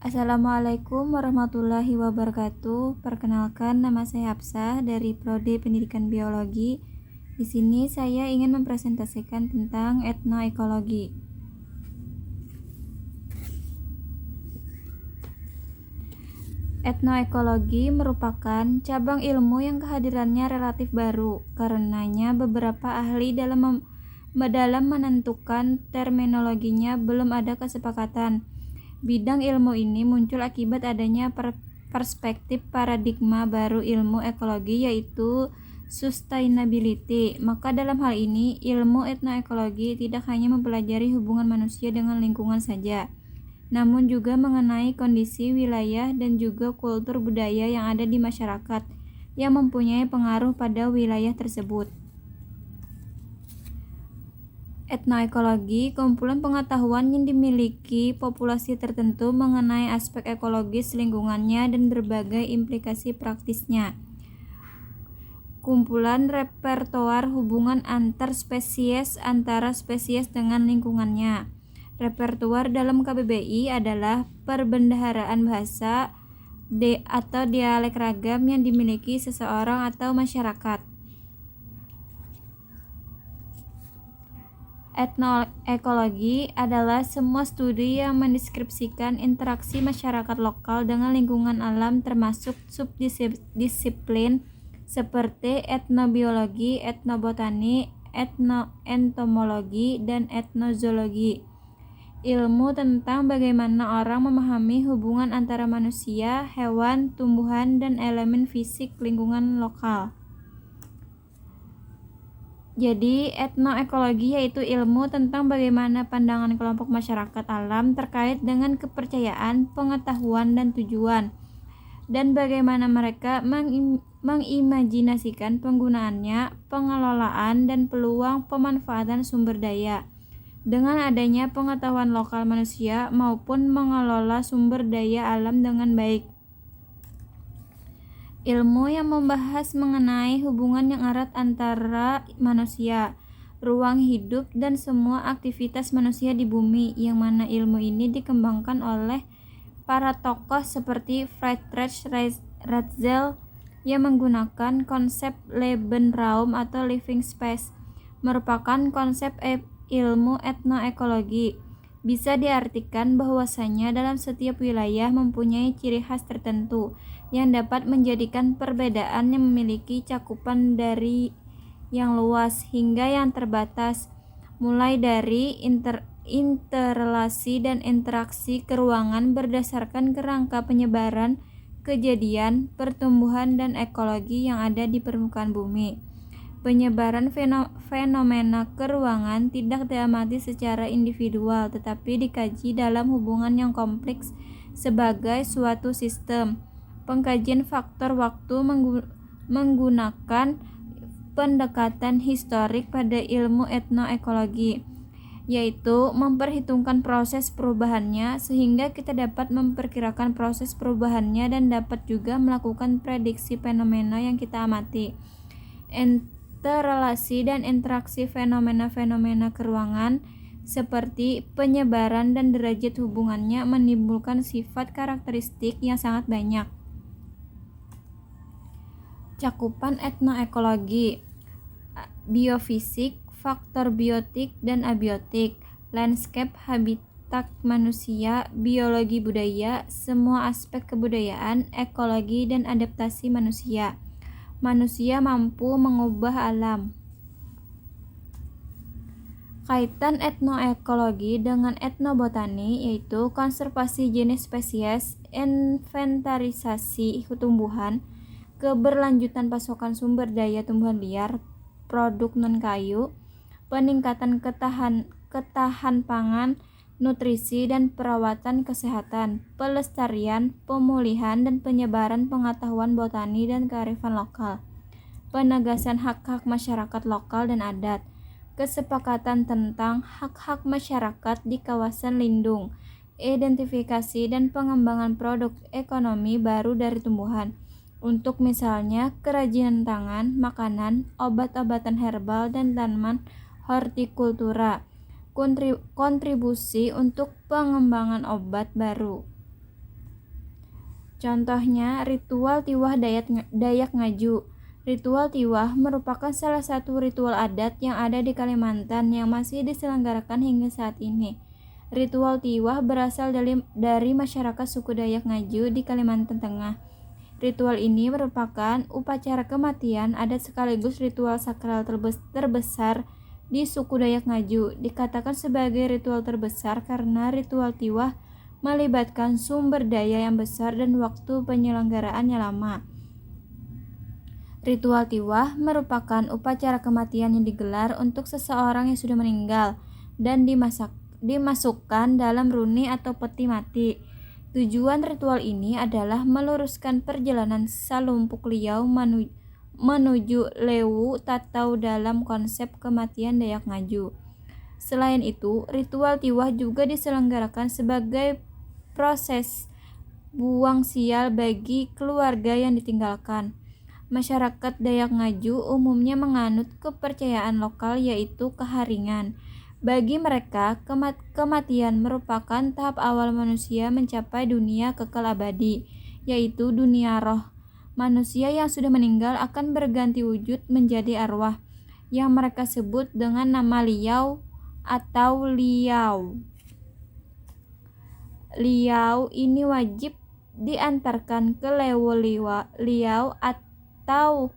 Assalamualaikum warahmatullahi wabarakatuh. Perkenalkan, nama saya Hafsah dari Prodi Pendidikan Biologi. Di sini saya ingin mempresentasikan tentang etnoekologi. Etnoekologi merupakan cabang ilmu yang kehadirannya relatif baru. Karenanya beberapa ahli dalam menentukan terminologinya belum ada kesepakatan. Bidang ilmu ini muncul akibat adanya perspektif paradigma baru ilmu ekologi, yaitu sustainability. Maka dalam hal ini, ilmu etnoekologi tidak hanya mempelajari hubungan manusia dengan lingkungan saja, namun juga mengenai kondisi wilayah dan juga kultur budaya yang ada di masyarakat yang mempunyai pengaruh pada wilayah tersebut. Etnoekologi, kumpulan pengetahuan yang dimiliki populasi tertentu mengenai aspek ekologis lingkungannya dan berbagai implikasi praktisnya. Kumpulan repertoar hubungan antar spesies antara spesies dengan lingkungannya. Repertoar dalam KBBI adalah perbendaharaan bahasa atau dialek ragam yang dimiliki seseorang atau masyarakat. Etnoekologi adalah semua studi yang mendeskripsikan interaksi masyarakat lokal dengan lingkungan alam, termasuk subdisiplin seperti etnobiologi, etnobotani, etnoentomologi, dan etnozoologi. Ilmu tentang bagaimana orang memahami hubungan antara manusia, hewan, tumbuhan, dan elemen fisik lingkungan lokal. Jadi, etnoekologi yaitu ilmu tentang bagaimana pandangan kelompok masyarakat alam terkait dengan kepercayaan, pengetahuan, dan tujuan, dan bagaimana mereka mengimajinasikan penggunaannya, pengelolaan, dan peluang pemanfaatan sumber daya dengan adanya pengetahuan lokal manusia maupun mengelola sumber daya alam dengan baik. Ilmu yang membahas mengenai hubungan yang erat antara manusia, ruang hidup, dan semua aktivitas manusia di bumi, yang mana ilmu ini dikembangkan oleh para tokoh seperti Friedrich Ratzel yang menggunakan konsep Lebensraum atau living space, merupakan konsep ilmu etnoekologi. Bisa diartikan bahwasanya dalam setiap wilayah mempunyai ciri khas tertentu yang dapat menjadikan perbedaan yang memiliki cakupan dari yang luas hingga yang terbatas, mulai dari interrelasi dan interaksi keruangan berdasarkan kerangka penyebaran kejadian, pertumbuhan, dan ekologi yang ada di permukaan bumi. Penyebaran fenomena keruangan tidak diamati secara individual, tetapi dikaji dalam hubungan yang kompleks sebagai suatu sistem. Pengkajian faktor waktu menggunakan pendekatan historik pada ilmu etnoekologi, yaitu memperhitungkan proses perubahannya sehingga kita dapat memperkirakan proses perubahannya dan dapat juga melakukan prediksi fenomena yang kita amati. Interrelasi dan interaksi fenomena-fenomena keruangan seperti penyebaran dan derajat hubungannya menimbulkan sifat karakteristik yang sangat banyak. Cakupan etnoekologi: biofisik, faktor biotik dan abiotik, landscape habitat manusia, biologi budaya, semua aspek kebudayaan, ekologi dan adaptasi manusia. Manusia mampu mengubah alam. Kaitan etnoekologi dengan etnobotani yaitu konservasi jenis spesies, inventarisasi tumbuhan, keberlanjutan pasokan sumber daya tumbuhan liar, produk non-kayu, peningkatan ketahan pangan, nutrisi dan perawatan kesehatan, pelestarian, pemulihan dan penyebaran pengetahuan botani dan kearifan lokal, penegasan hak-hak masyarakat lokal dan adat, kesepakatan tentang hak-hak masyarakat di kawasan lindung, identifikasi dan pengembangan produk ekonomi baru dari tumbuhan, untuk misalnya kerajinan tangan, makanan, obat-obatan herbal, dan tanaman hortikultura. Kontribusi untuk pengembangan obat baru. Contohnya, ritual Tiwah Dayak Ngaju. Ritual Tiwah merupakan salah satu ritual adat yang ada di Kalimantan yang masih diselenggarakan hingga saat ini. Ritual Tiwah berasal dari masyarakat suku Dayak Ngaju di Kalimantan Tengah. Ritual ini merupakan upacara kematian adat sekaligus ritual sakral terbesar di suku Dayak Ngaju. Dikatakan sebagai ritual terbesar karena ritual Tiwah melibatkan sumber daya yang besar dan waktu penyelenggaraannya lama. Ritual Tiwah merupakan upacara kematian yang digelar untuk seseorang yang sudah meninggal dan dimasukkan dalam runi atau peti mati. Tujuan ritual ini adalah meluruskan perjalanan Salumpuk Liau menuju Lewu Tatau dalam konsep kematian Dayak Ngaju. Selain itu, ritual Tiwah juga diselenggarakan sebagai proses buang sial bagi keluarga yang ditinggalkan. Masyarakat Dayak Ngaju umumnya menganut kepercayaan lokal yaitu keharingan. Bagi mereka, kematian merupakan tahap awal manusia mencapai dunia kekal abadi, yaitu dunia roh. Manusia yang sudah meninggal akan berganti wujud menjadi arwah, yang mereka sebut dengan nama Liau atau Liau. Liau ini wajib diantarkan ke Lewu Liau atau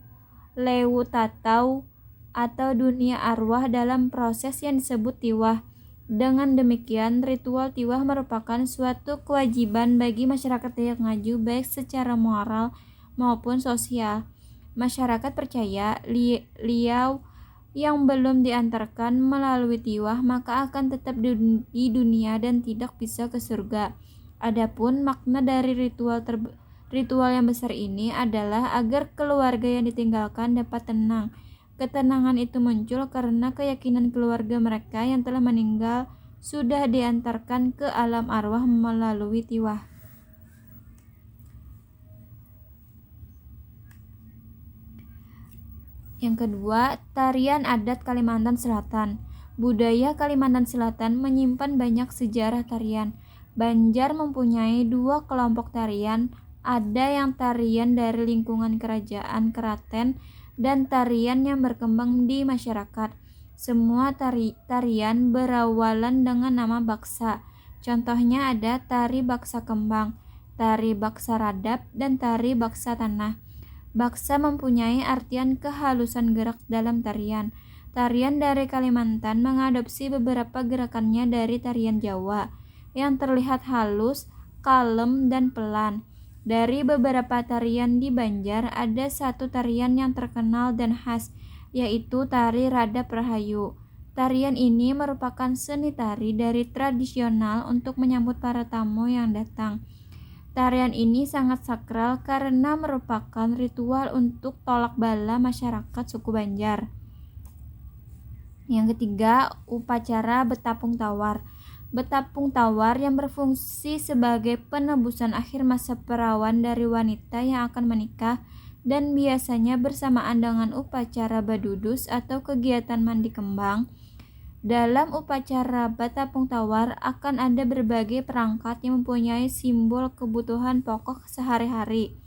Lewu Tatau atau dunia arwah dalam proses yang disebut Tiwah. Dengan demikian, ritual Tiwah merupakan suatu kewajiban bagi masyarakat Dayak Ngaju baik secara moral maupun sosial. Masyarakat percaya Liau yang belum diantarkan melalui Tiwah maka akan tetap di dunia dan tidak bisa ke surga. Adapun makna dari ritual yang besar ini adalah agar keluarga yang ditinggalkan dapat tenang. Ketenangan itu muncul karena keyakinan keluarga mereka yang telah meninggal sudah diantarkan ke alam arwah melalui Tiwah. Yang kedua, tarian adat Kalimantan Selatan. Budaya Kalimantan Selatan menyimpan banyak sejarah tarian. Banjar mempunyai dua kelompok tarian, ada yang tarian dari lingkungan kerajaan Keraten dan tarian yang berkembang di masyarakat. Semua tarian berawalan dengan nama baksa. Contohnya ada tari baksa kembang, tari baksa radap, dan tari baksa tanah. Baksa mempunyai artian kehalusan gerak dalam tarian. Tarian dari Kalimantan mengadopsi beberapa gerakannya dari tarian Jawa yang terlihat halus, kalem, dan pelan. Dari beberapa tarian di Banjar ada satu tarian yang terkenal dan khas, yaitu tari Radap Rahayu. Tarian ini merupakan seni tari dari tradisional untuk menyambut para tamu yang datang. Tarian ini sangat sakral karena merupakan ritual untuk tolak bala masyarakat suku Banjar. Yang ketiga, upacara Betapung Tawar. Betapung Tawar yang berfungsi sebagai penebusan akhir masa perawan dari wanita yang akan menikah dan biasanya bersamaan dengan upacara badudus atau kegiatan mandi kembang. Dalam upacara Betapung Tawar akan ada berbagai perangkat yang mempunyai simbol kebutuhan pokok sehari-hari.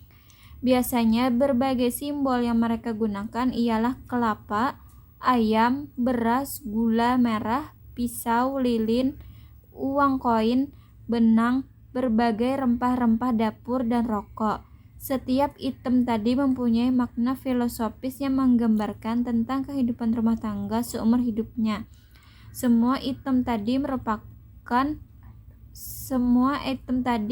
Biasanya berbagai simbol yang mereka gunakan ialah kelapa, ayam, beras, gula merah, pisau, lilin, uang koin, benang, berbagai rempah-rempah dapur, dan rokok. Setiap item tadi mempunyai makna filosofis yang menggambarkan tentang kehidupan rumah tangga seumur hidupnya. Semua item tadi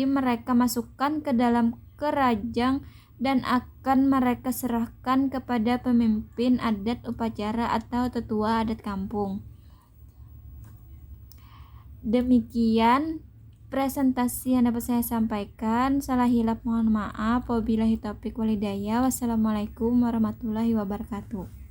mereka masukkan ke dalam keranjang dan akan mereka serahkan kepada pemimpin adat upacara atau tetua adat kampung. Demikian presentasi yang dapat saya sampaikan. Salah hilaf mohon maaf. Wabillahi taufiq walhidayah. Wassalamualaikum warahmatullahi wabarakatuh.